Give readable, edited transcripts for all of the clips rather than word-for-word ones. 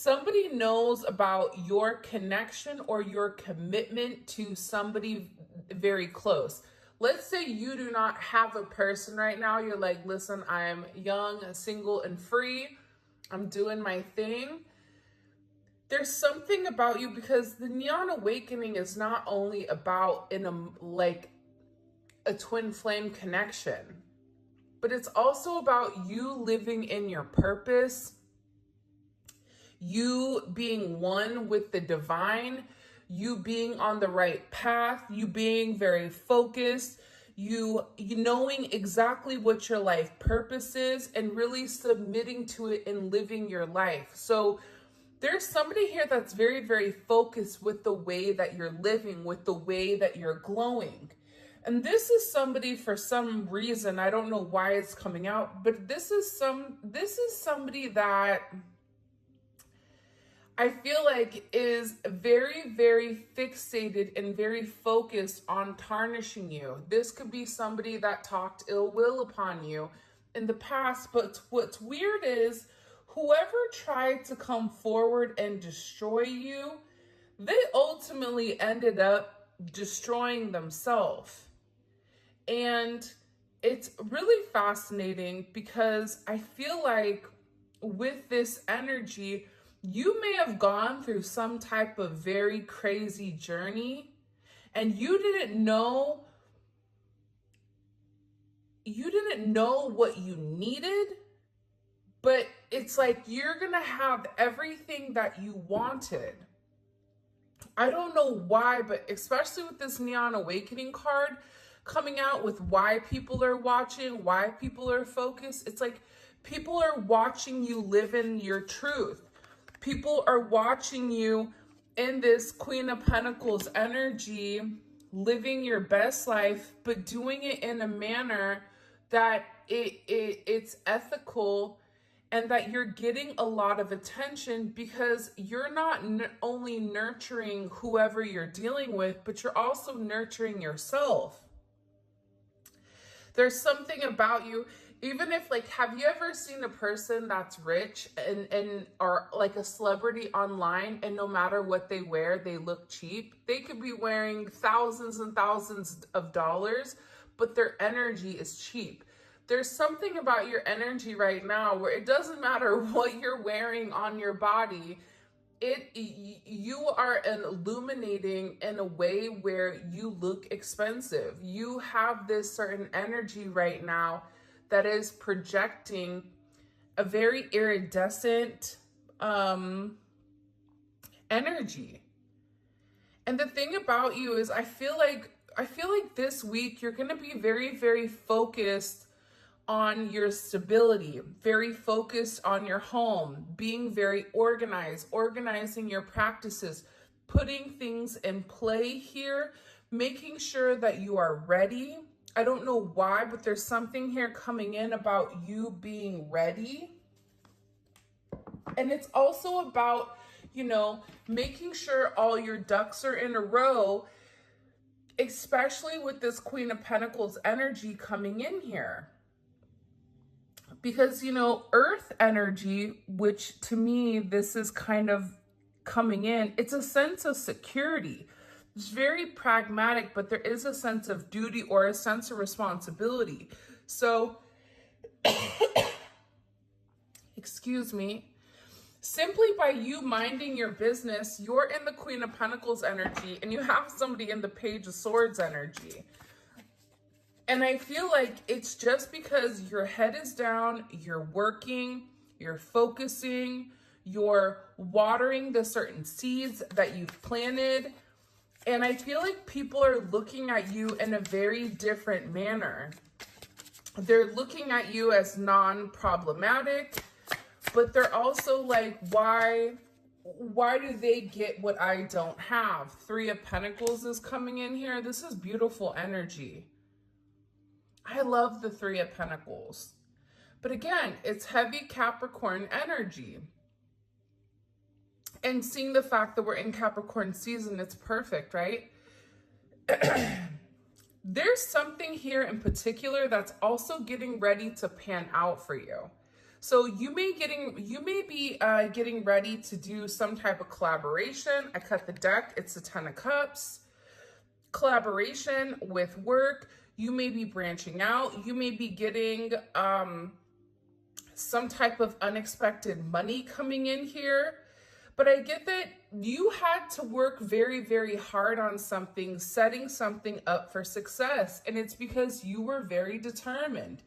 Somebody knows about your connection or your commitment to somebody very close. Let's say you do not have a person right now. You're like, listen, I'm young, single, and free. I'm doing my thing. There's something about you, because the neon awakening is not only about like a twin flame connection, but it's also about you living in your purpose, you being one with the divine, you being on the right path, you being very focused, you knowing exactly what your life purpose is and really submitting to it and living your life. So there's somebody here that's very, very focused with the way that you're living, with the way that you're glowing. And this is somebody, for some reason, I don't know why it's coming out, but this is somebody that I feel like is very, very fixated and very focused on tarnishing you. This could be somebody that talked ill will upon you in the past, but what's weird is whoever tried to come forward and destroy you, they ultimately ended up destroying themselves. And it's really fascinating because I feel like with this energy, you may have gone through some type of very crazy journey and you didn't know what you needed, but it's like you're gonna have everything that you wanted. I don't know why, but especially with this Neon Awakening card coming out, with why people are watching, why people are focused, it's like people are watching you live in your truth. People are watching you in this Queen of Pentacles energy, living your best life, but doing it in a manner that it's ethical, and that you're getting a lot of attention because you're not only nurturing whoever you're dealing with, but you're also nurturing yourself. There's something about you, even if, like, have you ever seen a person that's rich and are like a celebrity online, and no matter what they wear, they look cheap? They could be wearing thousands and thousands of dollars, but their energy is cheap. There's something about your energy right now where it doesn't matter what you're wearing on your body. You are illuminating in a way where you look expensive. You have this certain energy right now that is projecting a very iridescent energy. And the thing about you is I feel like this week you're going to be very, very focused on your stability, very focused on your home, being very organized, organizing your practices, putting things in play here, making sure that you are ready. I don't know why, but there's something here coming in about you being ready. And it's also about, making sure all your ducks are in a row, especially with this Queen of Pentacles energy coming in here. Because, earth energy, which to me, this is kind of coming in, it's a sense of security. It's very pragmatic, but there is a sense of duty or a sense of responsibility. So, excuse me, simply by you minding your business, you're in the Queen of Pentacles energy and you have somebody in the Page of Swords energy. And I feel like it's just because your head is down, you're working, you're focusing, you're watering the certain seeds that you've planted. And I feel like people are looking at you in a very different manner. They're looking at you as non-problematic, but they're also like, why do they get what I don't have? Three of Pentacles is coming in here. This is beautiful energy. I love the Three of Pentacles. But again, it's heavy Capricorn energy. And seeing the fact that we're in Capricorn season, it's perfect, right? There's something here in particular that's also getting ready to pan out for you. So you may be getting ready to do some type of collaboration. I cut the deck. It's the 10 of Cups. Collaboration with work. You may be branching out. You may be getting some type of unexpected money coming in here. But I get that you had to work very, very hard on something, setting something up for success. And it's because you were very determined.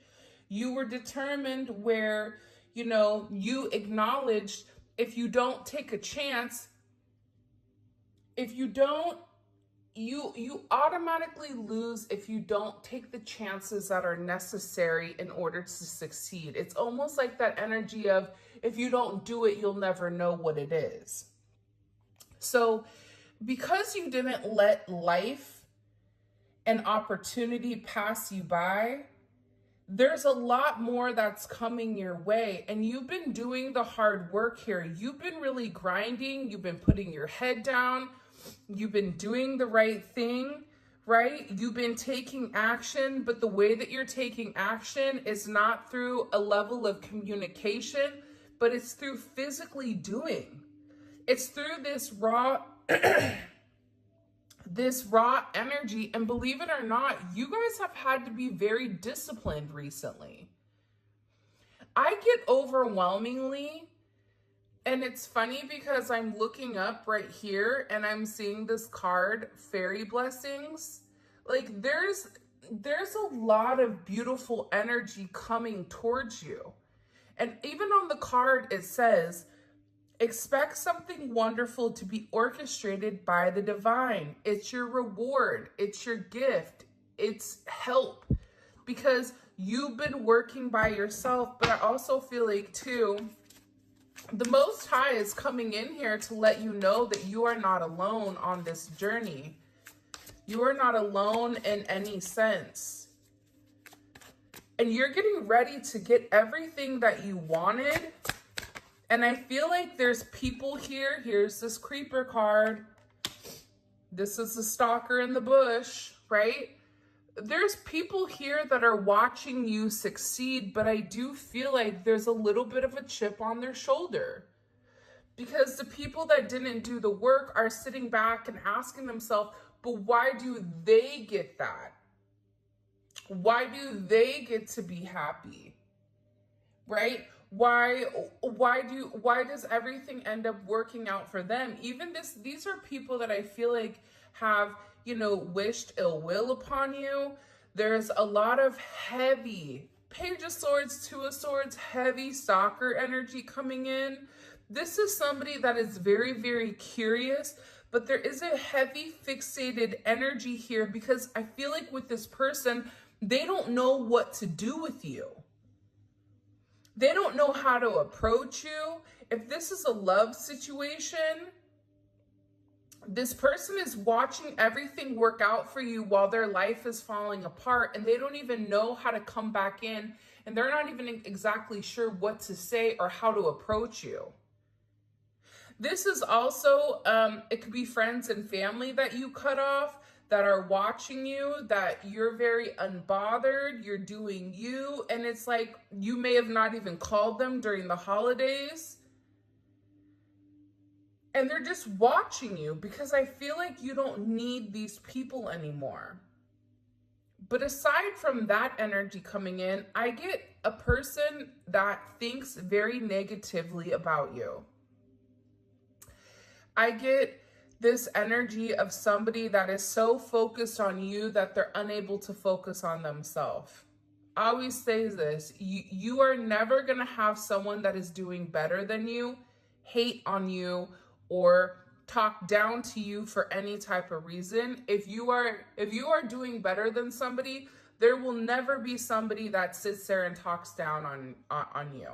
You were determined where, you know, you acknowledged if you don't take a chance, if you don't, you automatically lose if you don't take the chances that are necessary in order to succeed. It's almost like that energy of, if you don't do it, you'll never know what it is. So because you didn't let life and opportunity pass you by, there's a lot more that's coming your way. And you've been doing the hard work here. You've been really grinding. You've been putting your head down. You've been doing the right thing, right? You've been taking action, but the way that you're taking action is not through a level of communication, but it's through physically doing. It's through this raw, this raw energy. And believe it or not, you guys have had to be very disciplined recently. I get overwhelmingly, and it's funny because I'm looking up right here and I'm seeing this card, Fairy Blessings. Like there's a lot of beautiful energy coming towards you. And even on the card, it says, expect something wonderful to be orchestrated by the divine. It's your reward. It's your gift. It's help. Because you've been working by yourself. But I also feel like, too, the Most High is coming in here to let you know that you are not alone on this journey. You are not alone in any sense. And you're getting ready to get everything that you wanted. And I feel like there's people here. Here's this creeper card. This is the stalker in the bush, right? There's people here that are watching you succeed, but I do feel like there's a little bit of a chip on their shoulder. Because the people that didn't do the work are sitting back and asking themselves, but why do they get that? Why do they get to be happy? Right? Why does everything end up working out for them? Even these are people that I feel like have, you know, wished ill will upon you. There's a lot of heavy Page of Swords, Two of Swords, heavy stalker energy coming in. This is somebody that is very, very curious, but there is a heavy fixated energy here because I feel like with this person, they don't know what to do with you. They don't know how to approach you. If this is a love situation, this person is watching everything work out for you while their life is falling apart and they don't even know how to come back in and they're not even exactly sure what to say or how to approach you. This is also, it could be friends and family that you cut off that are watching you, that you're very unbothered, you're doing you, and it's like you may have not even called them during the holidays. And they're just watching you because I feel like you don't need these people anymore. But aside from that energy coming in, I get a person that thinks very negatively about you. I get this energy of somebody that is so focused on you that they're unable to focus on themselves. I always say this, you are never going to have someone that is doing better than you hate on you or talk down to you for any type of reason. If you are doing better than somebody, there will never be somebody that sits there and talks down on you.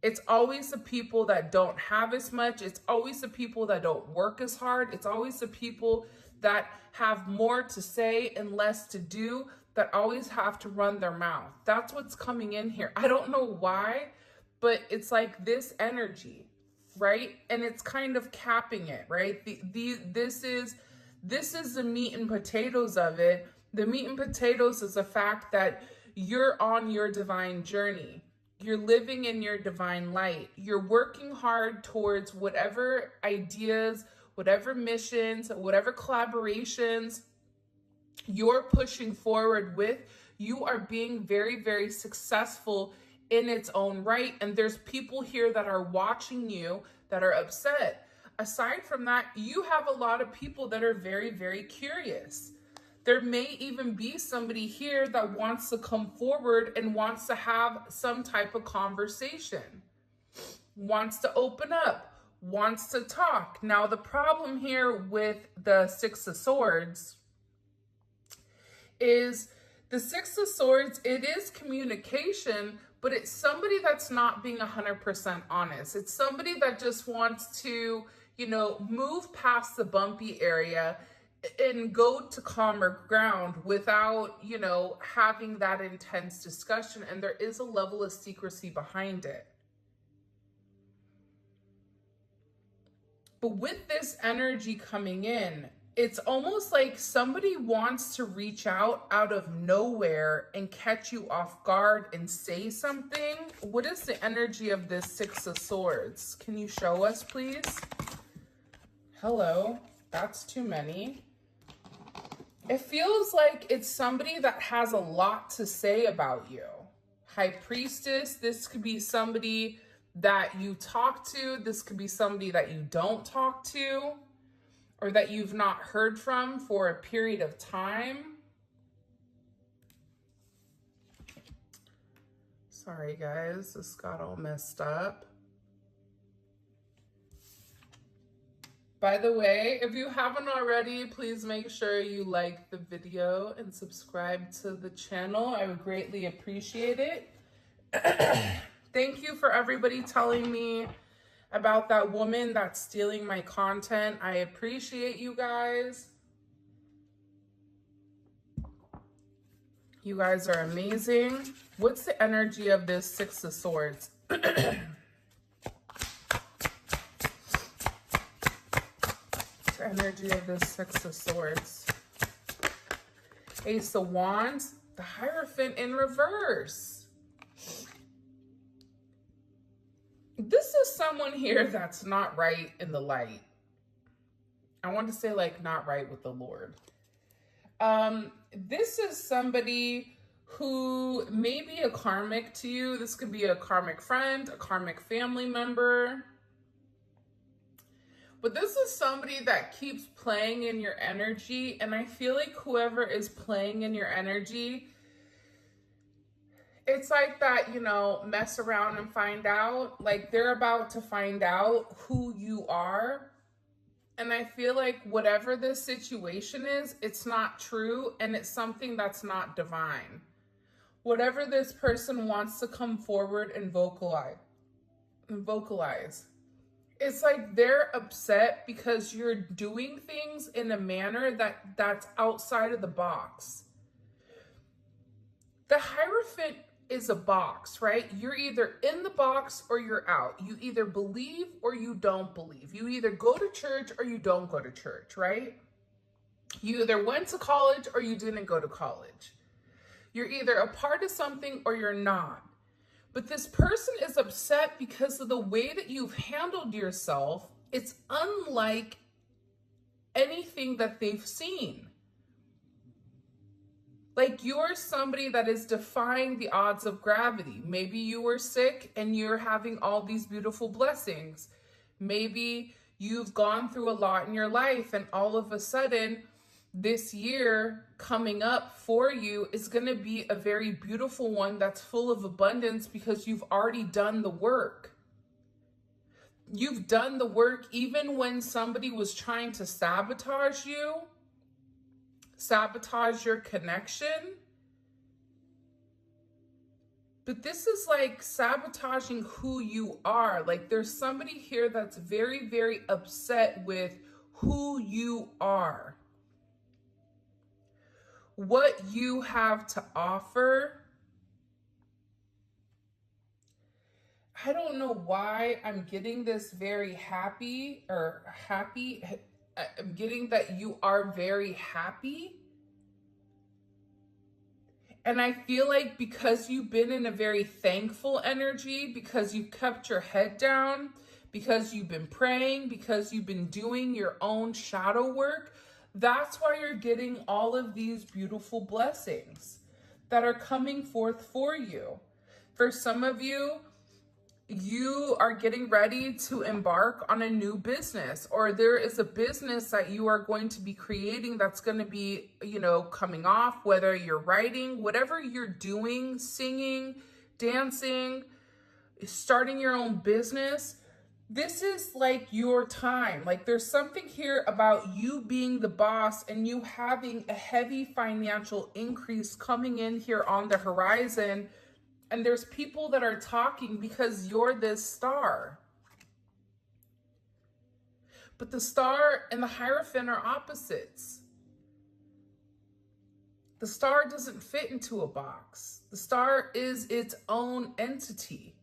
It's always the people that don't have as much. It's always the people that don't work as hard. It's always the people that have more to say and less to do, that always have to run their mouth. That's what's coming in here. I don't know why, but it's like this energy, right? And it's kind of capping it, right? This is the meat and potatoes of it. The meat and potatoes is the fact that you're on your divine journey. You're living in your divine light. You're working hard towards whatever ideas, whatever missions, whatever collaborations you're pushing forward with. You are being very, very successful in its own right. And there's people here that are watching you that are upset. Aside from that, you have a lot of people that are very, very curious. There may even be somebody here that wants to come forward and wants to have some type of conversation, wants to open up, wants to talk. Now, the problem here with the Six of Swords is the Six of Swords, it is communication, but it's somebody that's not being 100% honest. It's somebody that just wants to, move past the bumpy area and go to calmer ground without, having that intense discussion. And there is a level of secrecy behind it. But with this energy coming in, it's almost like somebody wants to reach out of nowhere and catch you off guard and say something. What is the energy of this Six of Swords? Can you show us, please? Hello, that's too many. It feels like it's somebody that has a lot to say about you. High Priestess, this could be somebody that you talk to. This could be somebody that you don't talk to, or that you've not heard from for a period of time. Sorry, guys, this got all messed up. By the way, if you haven't already, please make sure you like the video and subscribe to the channel. I would greatly appreciate it. Thank you for everybody telling me about that woman that's stealing my content. I appreciate you guys. You guys are amazing. What's the energy of this Six of Swords? Energy of this Six of Swords. Ace of Wands, the Hierophant in reverse. This is someone here that's not right in the light. I want to say like not right with the Lord. This is somebody who may be a karmic to you. This could be a karmic friend, a karmic family member. But this is somebody that keeps playing in your energy. And I feel like whoever is playing in your energy, it's like that, mess around and find out. Like they're about to find out who you are. And I feel like whatever this situation is, it's not true. And it's something that's not divine. Whatever this person wants to come forward and vocalize. It's like they're upset because you're doing things in a manner that's outside of the box. The Hierophant is a box, right? You're either in the box or you're out. You either believe or you don't believe. You either go to church or you don't go to church, right? You either went to college or you didn't go to college. You're either a part of something or you're not. But this person is upset because of the way that you've handled yourself. It's unlike anything that they've seen. Like you're somebody that is defying the odds of gravity. Maybe you were sick and you're having all these beautiful blessings. Maybe you've gone through a lot in your life and all of a sudden this year coming up for you is going to be a very beautiful one that's full of abundance because you've already done the work. You've done the work even when somebody was trying to sabotage you, sabotage your connection. But this is like sabotaging who you are. Like there's somebody here that's very, very upset with who you are. What you have to offer. I don't know why I'm getting this very happy. I'm getting that you are very happy. And I feel like because you've been in a very thankful energy, because you've kept your head down, because you've been praying, because you've been doing your own shadow work, that's why you're getting all of these beautiful blessings that are coming forth for you. For some of you, you are getting ready to embark on a new business, or there is a business that you are going to be creating that's going to be, coming off, whether you're writing, whatever you're doing, singing, dancing, starting your own business. This is like your time. Like there's something here about you being the boss and you having a heavy financial increase coming in here on the horizon. And there's people that are talking because you're this star. But the star and the Hierophant are opposites. The star doesn't fit into a box. The star is its own entity.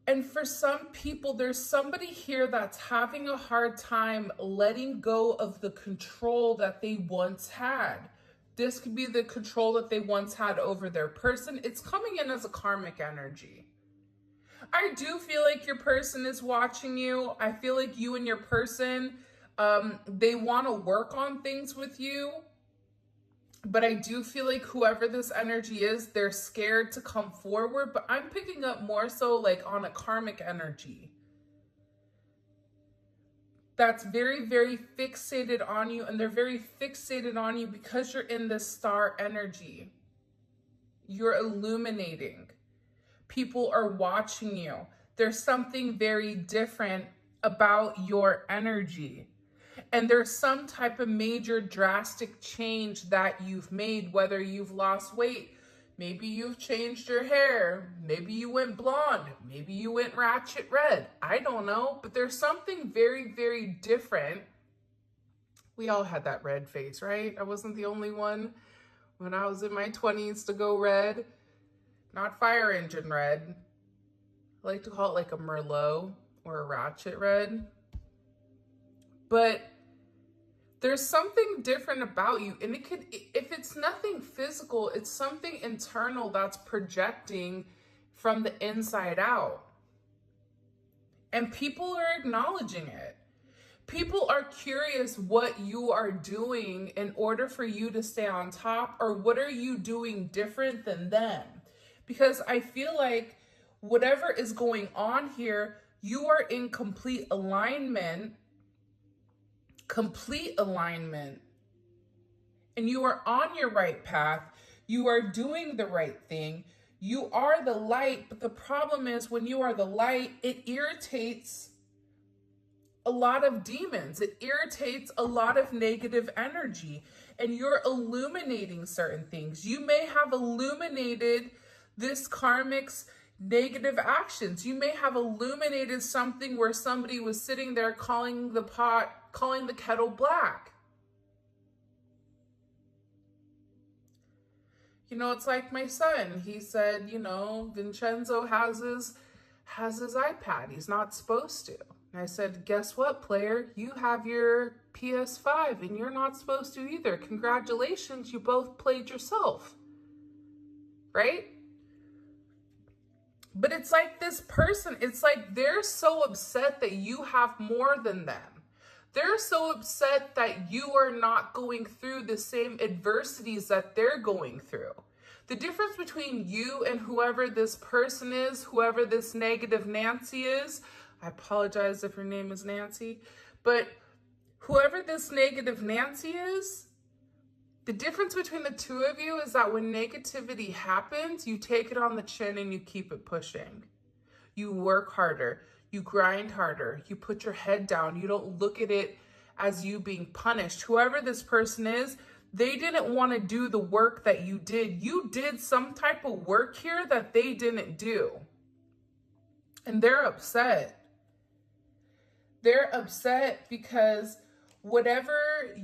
And for some people, there's somebody here that's having a hard time letting go of the control that they once had. This could be the control that they once had over their person. It's coming in as a karmic energy. I do feel like your person is watching you. I feel like you and your person, they want to work on things with you. But I do feel like whoever this energy is, they're scared to come forward. But I'm picking up more so like on a karmic energy that's very, very fixated on you. And they're very fixated on you because you're in this star energy. You're illuminating. People are watching you. There's something very different about your energy. And there's some type of major drastic change that you've made, whether you've lost weight, maybe you've changed your hair, maybe you went blonde, maybe you went ratchet red. I don't know, but there's something very, very different. We all had that red face, right? I wasn't the only one when I was in my 20s to go red, not fire engine red. I like to call it like a Merlot or a ratchet red. But there's something different about you. And it could, if it's nothing physical, it's something internal that's projecting from the inside out. And people are acknowledging it. People are curious what you are doing in order for you to stay on top, or what are you doing different than them? Because I feel like whatever is going on here, you are in complete alignment, and you are on your right path. You are doing the right thing. You are the light, but the problem is when you are the light, it irritates a lot of demons. It irritates a lot of negative energy, and you're illuminating certain things. You may have illuminated this karmic's negative actions. You may have illuminated something where somebody was sitting there calling the kettle black. It's like my son. He said, Vincenzo has his iPad. He's not supposed to. And I said, guess what, player? You have your PS5 and you're not supposed to either. Congratulations, you both played yourself. Right? But it's like this person, it's like they're so upset that you have more than them. They're so upset that you are not going through the same adversities that they're going through. The difference between you and whoever this person is, whoever this negative Nancy is, I apologize if her name is Nancy, but whoever this negative Nancy is, the difference between the two of you is that when negativity happens, you take it on the chin and you keep it pushing. You work harder. You grind harder. You put your head down. You don't look at it as you being punished. Whoever this person is, they didn't want to do the work that you did. You did some type of work here that they didn't do. And they're upset. They're upset because whatever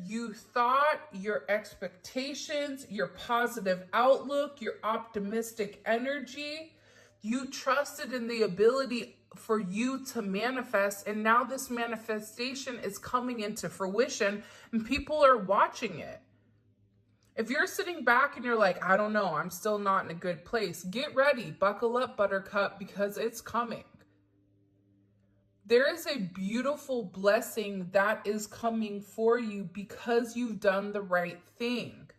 you thought, your expectations, your positive outlook, your optimistic energy, you trusted in the ability for you to manifest, and now this manifestation is coming into fruition and people are watching it. If you're sitting back and you're like, I don't know, I'm still not in a good place, get ready, buckle up, Buttercup, because it's coming. There is a beautiful blessing that is coming for you because you've done the right thing.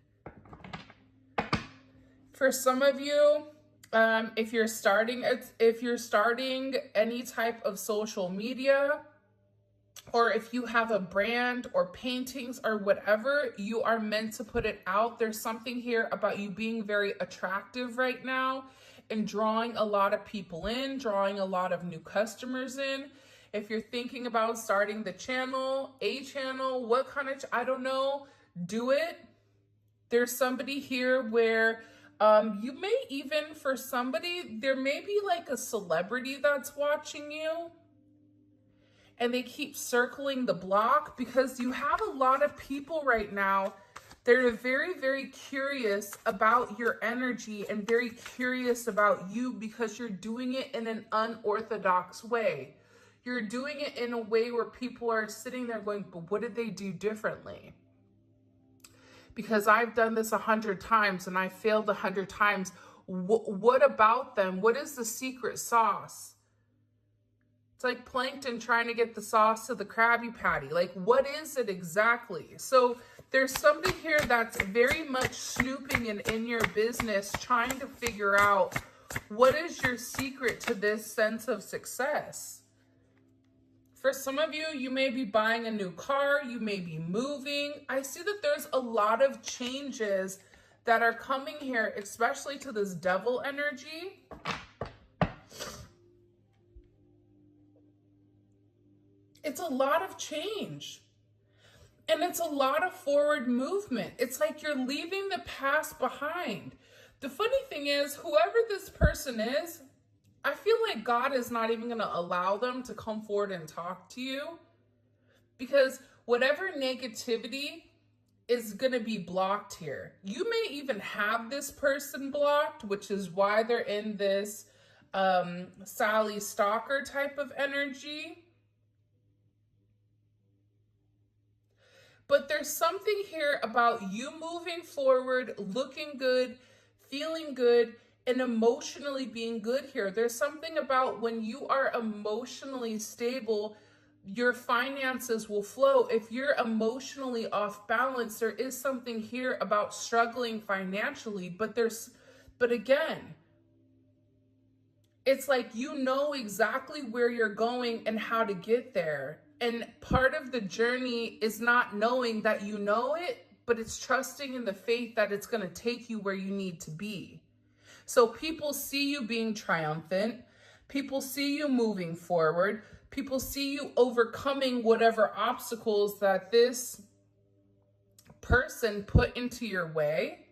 For some of you, if you're starting any type of social media, or if you have a brand or paintings or whatever, you are meant to put it out. There's something here about you being very attractive right now and drawing a lot of people in, drawing a lot of new customers in. If you're thinking about starting the channel, a channel, what kind of, I don't know, do it. There's somebody here where you may even, for somebody, there may be like a celebrity that's watching you. And they keep circling the block because you have a lot of people right now that are very, very curious about your energy and very curious about you because you're doing it in an unorthodox way. You're doing it in a way where people are sitting there going, but what did they do differently? Because I've done this 100 times and I failed 100 times. What about them? What is the secret sauce? It's like plankton trying to get the sauce to the Krabby Patty. Like, what is it exactly? So there's somebody here that's very much snooping in your business, trying to figure out what is your secret to this sense of success. For some of you, you may be buying a new car, you may be moving. I see that there's a lot of changes that are coming here, especially to this devil energy. It's a lot of change. And it's a lot of forward movement. It's like you're leaving the past behind. The funny thing is, whoever this person is, I feel like God is not even going to allow them to come forward and talk to you. Because whatever negativity is going to be blocked here. You may even have this person blocked, which is why they're in this Sally Stalker type of energy. But there's something here about you moving forward, looking good, feeling good, and emotionally being good here. There's something about when you are emotionally stable, your finances will flow. If you're emotionally off balance, there is something here about struggling financially. But again, it's like you know exactly where you're going and how to get there. And part of the journey is not knowing that you know it, but it's trusting in the faith that it's going to take you where you need to be. So people see you being triumphant. People see you moving forward. People see you overcoming whatever obstacles that this person put into your way.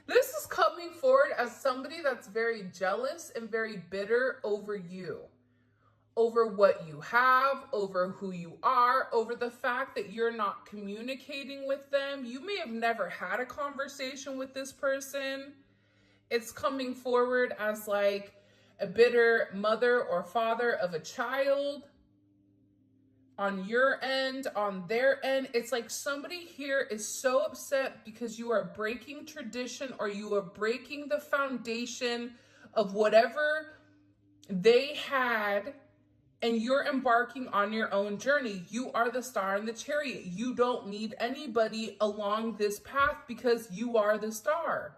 This is coming forward as somebody that's very jealous and very bitter over you. Over what you have, over who you are, over the fact that you're not communicating with them. You may have never had a conversation with this person. It's coming forward as like a bitter mother or father of a child. On your end, on their end, it's like somebody here is so upset because you are breaking tradition or you are breaking the foundation of whatever they had. And you're embarking on your own journey. You are the star in the chariot. You don't need anybody along this path because you are the star.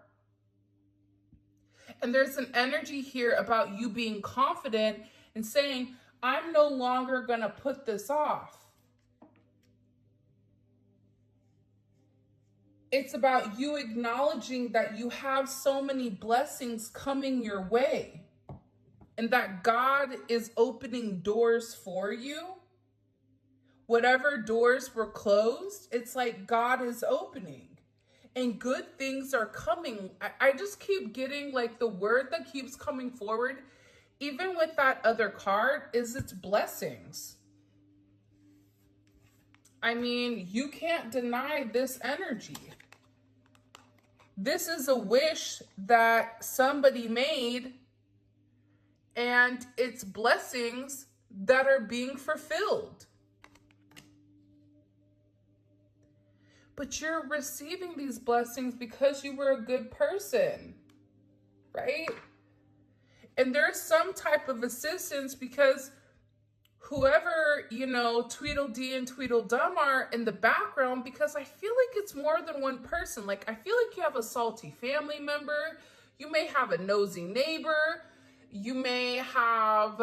And there's an energy here about you being confident and saying, I'm no longer going to put this off. It's about you acknowledging that you have so many blessings coming your way. And that God is opening doors for you. Whatever doors were closed, it's like God is opening. And good things are coming. I just keep getting like the word that keeps coming forward, even with that other card, is it's blessings. I mean, you can't deny this energy. This is a wish that somebody made. And it's blessings that are being fulfilled. but you're receiving these blessings because you were a good person, right? And there's some type of assistance because whoever, you know, Tweedledee and Tweedledum are in the background, because I feel like it's more than one person. Like, I feel like you have a salty family member. You may have a nosy neighbor. You may have,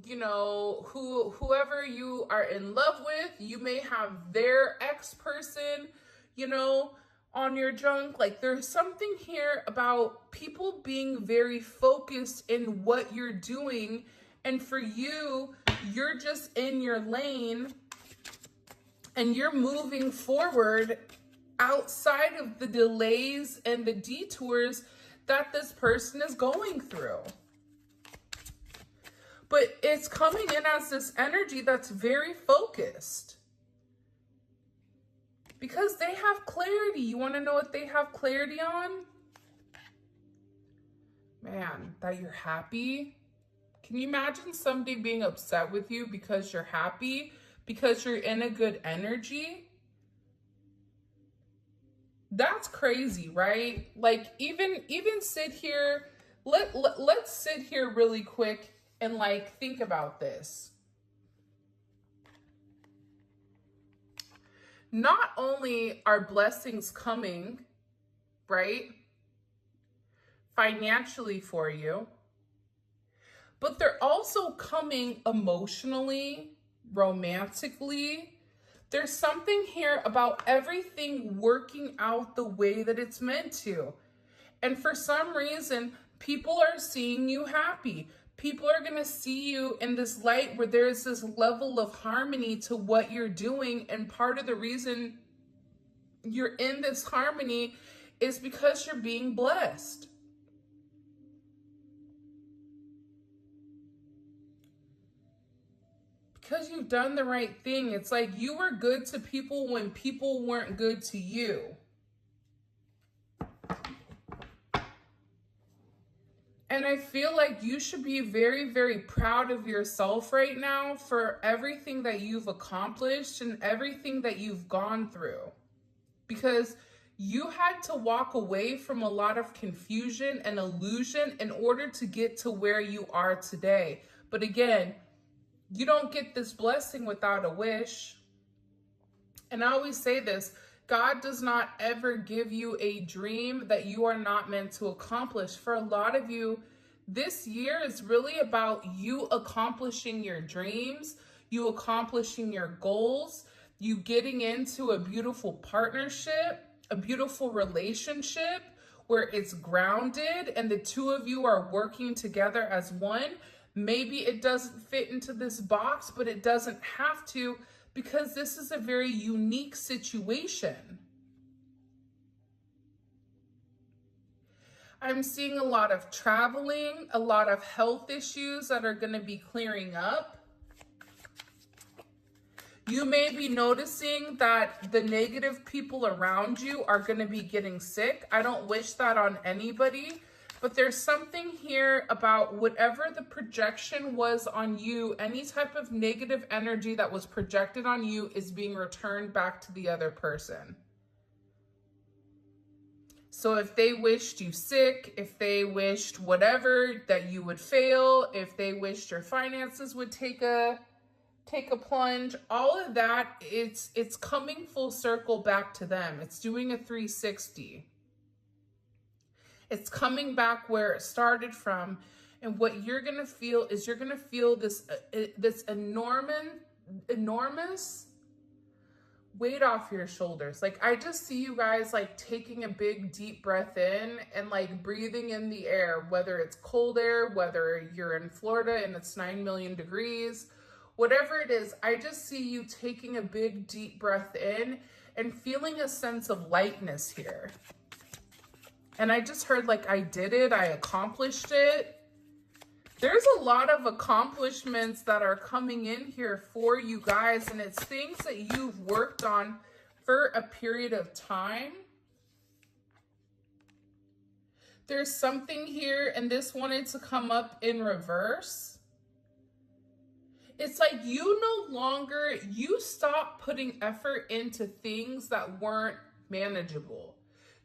you know, whoever you are in love with, you may have their ex-person, you know, on your junk. Like, there's something here about people being very focused in what you're doing. And for you, you're just in your lane and you're moving forward outside of the delays and the detours that this person is going through. But it's coming in as this energy that's very focused, because they have clarity. You want to know what they have clarity on? Man, that you're happy. Can you imagine somebody being upset with you because you're happy, because you're in a good energy? That's crazy, right? Like, even sit here, let's sit here really quick and like think about this. Not only are blessings coming, right, financially for you, but they're also coming emotionally, romantically. There's something here about everything working out the way that it's meant to. And for some reason, people are seeing you happy. People are going to see you in this light where there's this level of harmony to what you're doing. And part of the reason you're in this harmony is because you're being blessed. Because you've done the right thing. It's like you were good to people when people weren't good to you. And I feel like you should be very, very proud of yourself right now for everything that you've accomplished and everything that you've gone through. Because you had to walk away from a lot of confusion and illusion in order to get to where you are today. But again, you don't get this blessing without a wish. And I always say this, God does not ever give you a dream that you are not meant to accomplish. For a lot of you, this year is really about you accomplishing your dreams, you accomplishing your goals, you getting into a beautiful partnership, a beautiful relationship where it's grounded and the two of you are working together as one. Maybe it doesn't fit into this box, but it doesn't have to, because this is a very unique situation. I'm seeing a lot of traveling, a lot of health issues that are going to be clearing up. You may be noticing that the negative people around you are going to be getting sick. I don't wish that on anybody. But there's something here about whatever the projection was on you, any type of negative energy that was projected on you is being returned back to the other person. So if they wished you sick, if they wished whatever, that you would fail, if they wished your finances would take a plunge, all of that, it's coming full circle back to them. It's doing a 360. It's coming back where it started from. And what you're going to feel is you're going to feel this enormous weight off your shoulders. Like, I just see you guys like taking a big deep breath in and like breathing in the air, whether it's cold air, whether you're in Florida and it's 9 million degrees, whatever it is. I just see you taking a big deep breath in and feeling a sense of lightness here. And I just heard like, I did it, I accomplished it. There's a lot of accomplishments that are coming in here for you guys, and it's things that you've worked on for a period of time. There's something here, and this wanted to come up in reverse. It's like you stop putting effort into things that weren't manageable.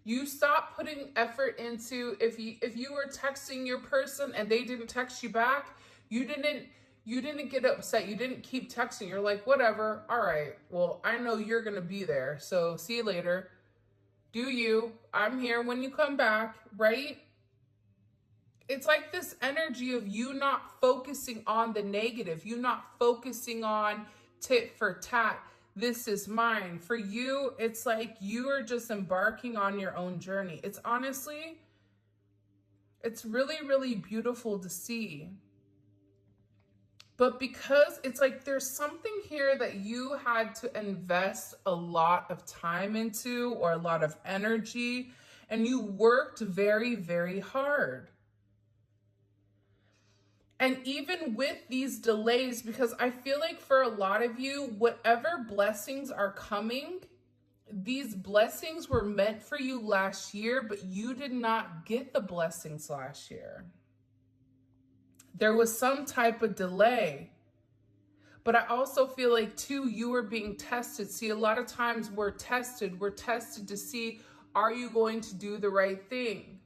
You stop putting effort into, if you were texting your person and they didn't text you back, you didn't get upset. You didn't keep texting. You're like, whatever. All right. Well, I know you're going to be there. So see you later. Do you? I'm here when you come back, right? It's like this energy of you not focusing on the negative. You not focusing on tit for tat. This is mine. For you, it's like you are just embarking on your own journey. It's really, really beautiful to see. But because it's like there's something here that you had to invest a lot of time into or a lot of energy, and you worked very, very hard. And even with these delays, because I feel like for a lot of you, whatever blessings are coming, these blessings were meant for you last year, but you did not get the blessings last year. There was some type of delay. But I also feel like too, you were being tested. See, a lot of times we're tested to see, are you going to do the right thing?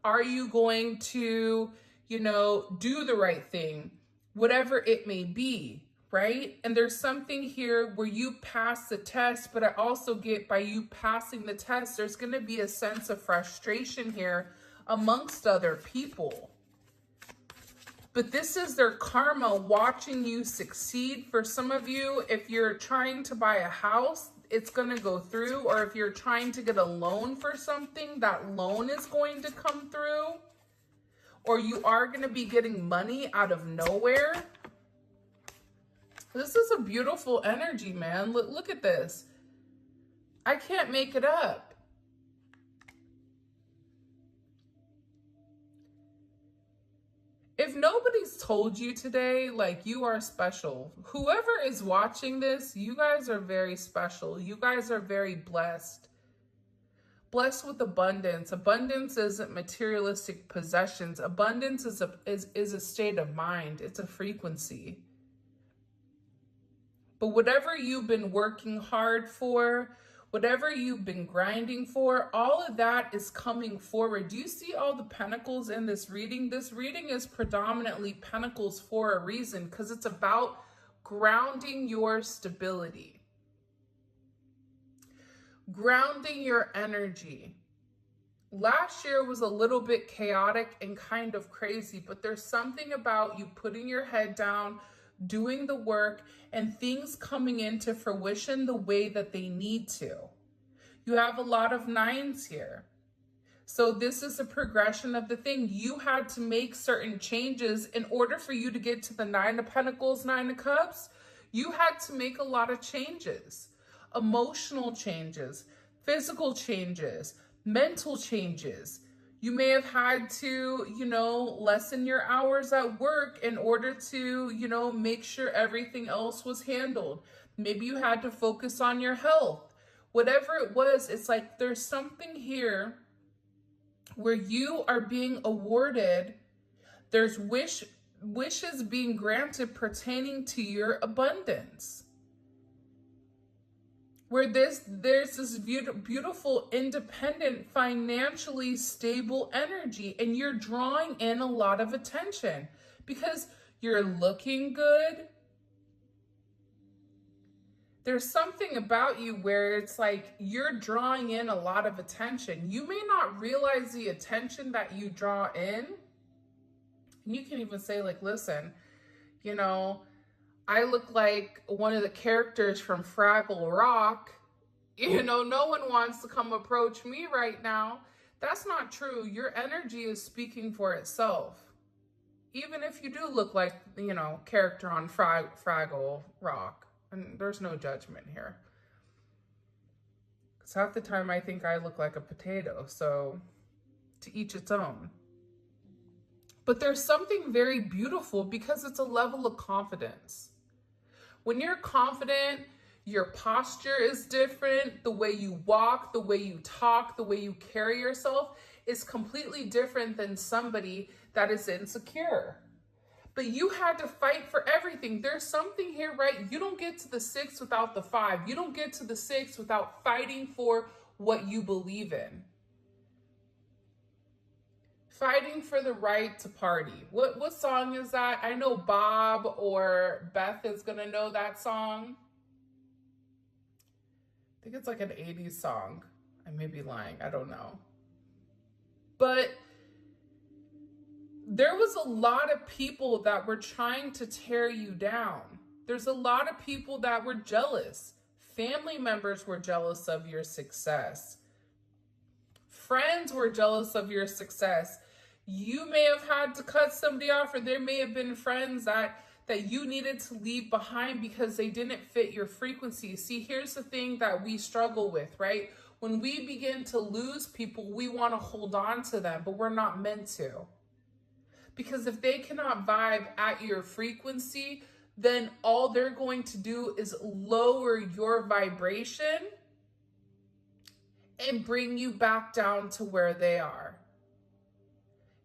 Are you going to, do the right thing, whatever it may be, right? And there's something here where you pass the test, but I also get by you passing the test, there's going to be a sense of frustration here amongst other people. But this is their karma watching you succeed. For some of you, if you're trying to buy a house, it's going to go through. Or if you're trying to get a loan for something, that loan is going to come through. Or you are going to be getting money out of nowhere. This is a beautiful energy, man. Look at this. I can't make it up. If nobody's told you today, like, you are special. Whoever is watching this, you guys are very special. You guys are very blessed. Blessed with abundance. Abundance isn't materialistic possessions. Abundance is a state of mind. It's a frequency. But whatever you've been working hard for, whatever you've been grinding for, all of that is coming forward. Do you see all the pentacles in this reading? This reading is predominantly pentacles for a reason, because it's about grounding your stability, grounding your energy. Last year was a little bit chaotic and kind of crazy, but there's something about you putting your head down, doing the work, and things coming into fruition the way that they need to. You have a lot of nines here. So this is a progression of the thing. You had to make certain changes in order for you to get to the Nine of Pentacles, Nine of Cups. You had to make a lot of changes, emotional changes, physical changes, mental changes. You may have had to, lessen your hours at work in order to, make sure everything else was handled. Maybe you had to focus on your health. Whatever it was, it's like there's something here where you are being awarded. There's wishes being granted pertaining to your abundance. Where there's this beautiful, independent, financially stable energy, and you're drawing in a lot of attention because you're looking good. There's something about you where it's like you're drawing in a lot of attention. You may not realize the attention that you draw in. And you can even say, like, listen, I look like one of the characters from Fraggle Rock. No one wants to come approach me right now. That's not true. Your energy is speaking for itself. Even if you do look like, character on Fraggle Rock. And there's no judgment here. Because half the time I think I look like a potato. So to each its own. But there's something very beautiful because it's a level of confidence. When you're confident, your posture is different. The way you walk, the way you talk, the way you carry yourself is completely different than somebody that is insecure. But you had to fight for everything. There's something here, right? You don't get to the 6 without the 5. You don't get to the 6 without fighting for what you believe in. Fighting for the right to party. What song is that? I know Bob or Beth is going to know that song. I think it's like an 80s song. I may be lying. I don't know. But there was a lot of people that were trying to tear you down. There's a lot of people that were jealous. Family members were jealous of your success. Friends were jealous of your success. You may have had to cut somebody off, or there may have been friends that you needed to leave behind because they didn't fit your frequency. See, here's the thing that we struggle with, right? When we begin to lose people, we want to hold on to them, but we're not meant to. Because if they cannot vibe at your frequency, then all they're going to do is lower your vibration and bring you back down to where they are.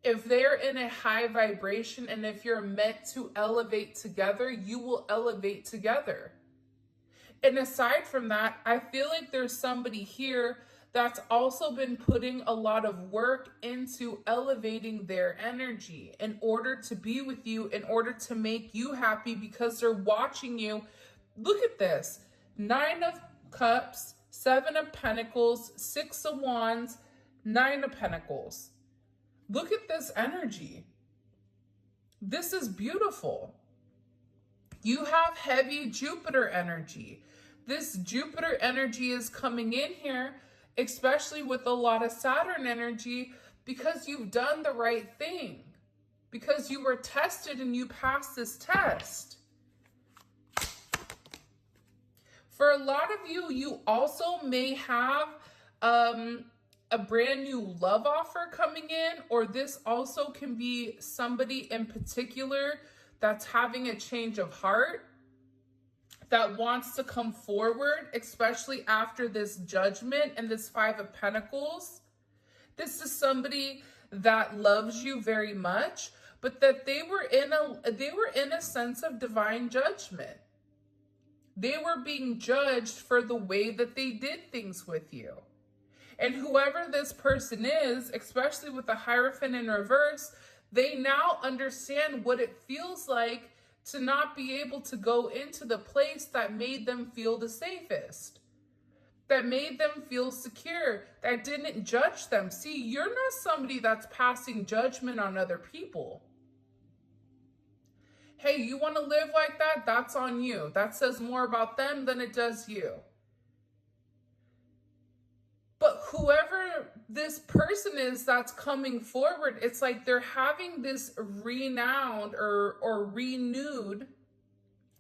If they're in a high vibration and if you're meant to elevate together, you will elevate together. And aside from that, I feel like there's somebody here that's also been putting a lot of work into elevating their energy in order to be with you, in order to make you happy, because they're watching you. Look at this. 9 of Cups, 7 of Pentacles, 6 of Wands, 9 of Pentacles. Look at this energy. This is beautiful. You have heavy Jupiter energy. This Jupiter energy is coming in here, especially with a lot of Saturn energy, because you've done the right thing, because you were tested and you passed this test. For a lot of you, you also may have a brand new love offer coming in, or this also can be somebody in particular that's having a change of heart, that wants to come forward, especially after this Judgment and this 5 of Pentacles. This is somebody that loves you very much, but that they were in a sense of divine judgment. They were being judged for the way that they did things with you. And whoever this person is, especially with the Hierophant in reverse, they now understand what it feels like to not be able to go into the place that made them feel the safest, that made them feel secure, that didn't judge them. See, you're not somebody that's passing judgment on other people. Hey, you want to live like that? That's on you. That says more about them than it does you. But whoever this person is that's coming forward, it's like they're having this renowned or renewed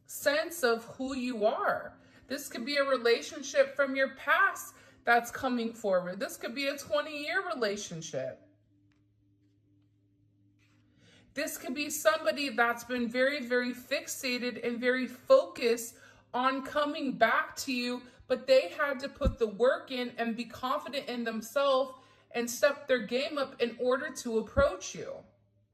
sense of who you are. This could be a relationship from your past that's coming forward. This could be a 20-year relationship. This could be somebody that's been very, very fixated and very focused on coming back to you, but they had to put the work in and be confident in themselves and step their game up in order to approach you.